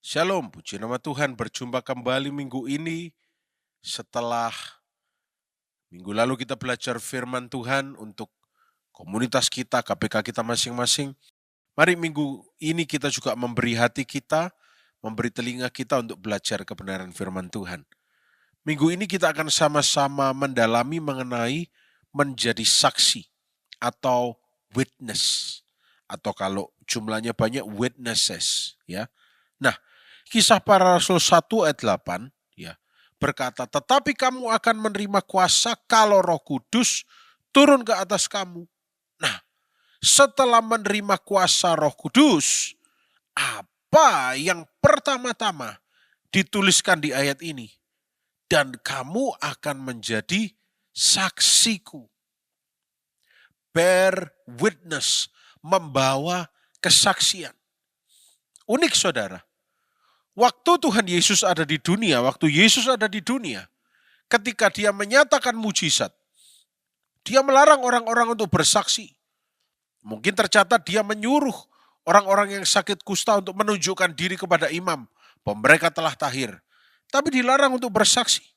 Shalom, puji nama Tuhan, berjumpa kembali minggu ini setelah minggu lalu kita belajar firman Tuhan untuk komunitas kita, KPK kita masing-masing. Mari minggu ini kita juga memberi hati kita, memberi telinga kita untuk belajar kebenaran firman Tuhan. Minggu ini kita akan sama-sama mendalami mengenai menjadi saksi atau witness. Atau kalau jumlahnya banyak, witnesses. Ya. Nah, Kisah Para Rasul 1 ayat 8 ya, berkata, tetapi kamu akan menerima kuasa kalau Roh Kudus turun ke atas kamu. Nah, setelah menerima kuasa Roh Kudus, apa yang pertama-tama dituliskan di ayat ini? Dan kamu akan menjadi saksiku. Bear witness, membawa kesaksian. Unik saudara. Waktu Tuhan Yesus ada di dunia, ketika dia menyatakan mujizat, dia melarang orang-orang untuk bersaksi. Mungkin tercatat dia menyuruh orang-orang yang sakit kusta untuk menunjukkan diri kepada imam, bahwa mereka telah tahir. Tapi dilarang untuk bersaksi.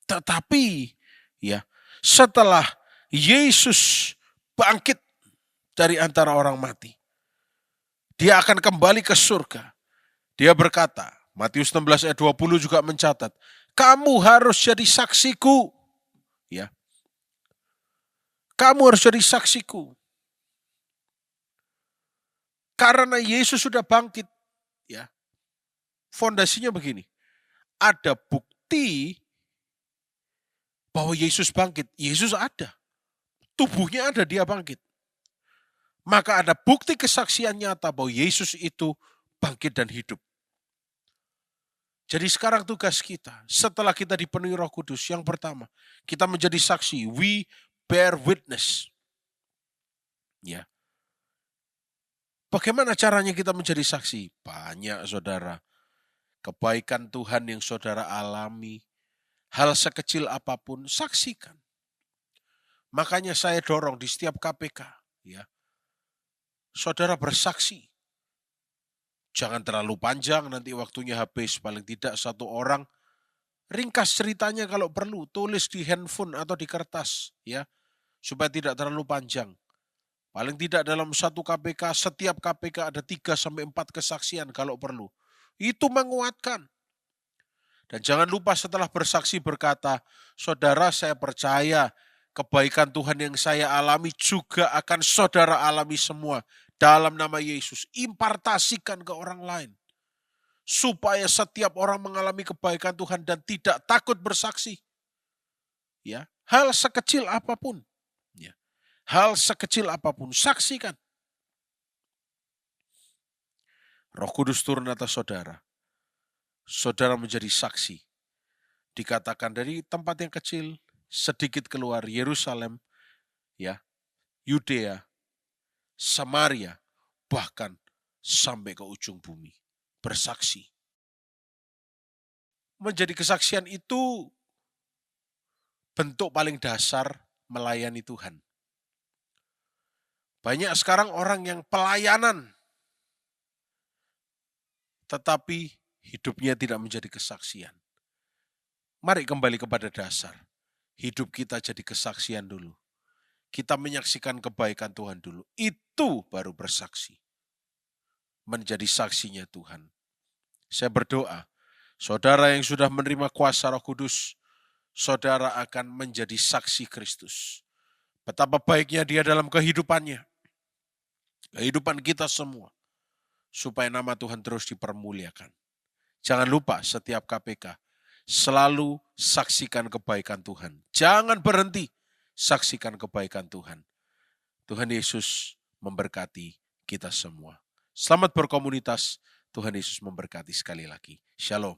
Tetapi ya, setelah Yesus bangkit dari antara orang mati, dia akan kembali ke surga. Dia berkata, Matius 16 ayat 20 juga mencatat, kamu harus jadi saksiku. Ya. Kamu harus jadi saksiku. Karena Yesus sudah bangkit. Ya. Fondasinya begini. Ada bukti bahwa Yesus bangkit. Yesus ada. Tubuhnya ada, dia bangkit. Maka ada bukti kesaksian nyata bahwa Yesus itu bangkit dan hidup. Jadi sekarang tugas kita, setelah kita dipenuhi Roh Kudus, yang pertama, kita menjadi saksi. We bear witness. Ya. Bagaimana caranya kita menjadi saksi? Banyak, saudara. Kebaikan Tuhan yang saudara alami, hal sekecil apapun, saksikan. Makanya saya dorong di setiap KPK, ya, saudara bersaksi. Jangan terlalu panjang, nanti waktunya habis. Paling tidak satu orang, ringkas ceritanya kalau perlu, tulis di handphone atau di kertas, ya, supaya tidak terlalu panjang. Paling tidak dalam satu KPK, setiap KPK ada 3-4 kesaksian kalau perlu. Itu menguatkan. Dan jangan lupa setelah bersaksi berkata, saudara saya percaya kebaikan Tuhan yang saya alami juga akan saudara alami semua. Dalam nama Yesus, impartasikan ke orang lain. Supaya setiap orang mengalami kebaikan Tuhan dan tidak takut bersaksi. Ya, hal sekecil apapun. Ya, hal sekecil apapun, saksikan. Roh Kudus turun atas saudara. Saudara menjadi saksi. Dikatakan dari tempat yang kecil, sedikit keluar Yerusalem, ya, Yudea, Samaria, bahkan sampai ke ujung bumi. Bersaksi. Menjadi kesaksian itu bentuk paling dasar melayani Tuhan. Banyak sekarang orang yang pelayanan, tetapi hidupnya tidak menjadi kesaksian. Mari kembali kepada dasar. Hidup kita jadi kesaksian dulu. Kita menyaksikan kebaikan Tuhan dulu. Itu baru bersaksi. Menjadi saksinya Tuhan. Saya berdoa, saudara yang sudah menerima kuasa Roh Kudus, saudara akan menjadi saksi Kristus. Betapa baiknya dia dalam kehidupannya. Kehidupan kita semua. Supaya nama Tuhan terus dipermuliakan. Jangan lupa setiap KPK, selalu saksikan kebaikan Tuhan. Jangan berhenti saksikan kebaikan Tuhan. Tuhan Yesus memberkati kita semua. Selamat berkomunitas. Tuhan Yesus memberkati sekali lagi. Shalom.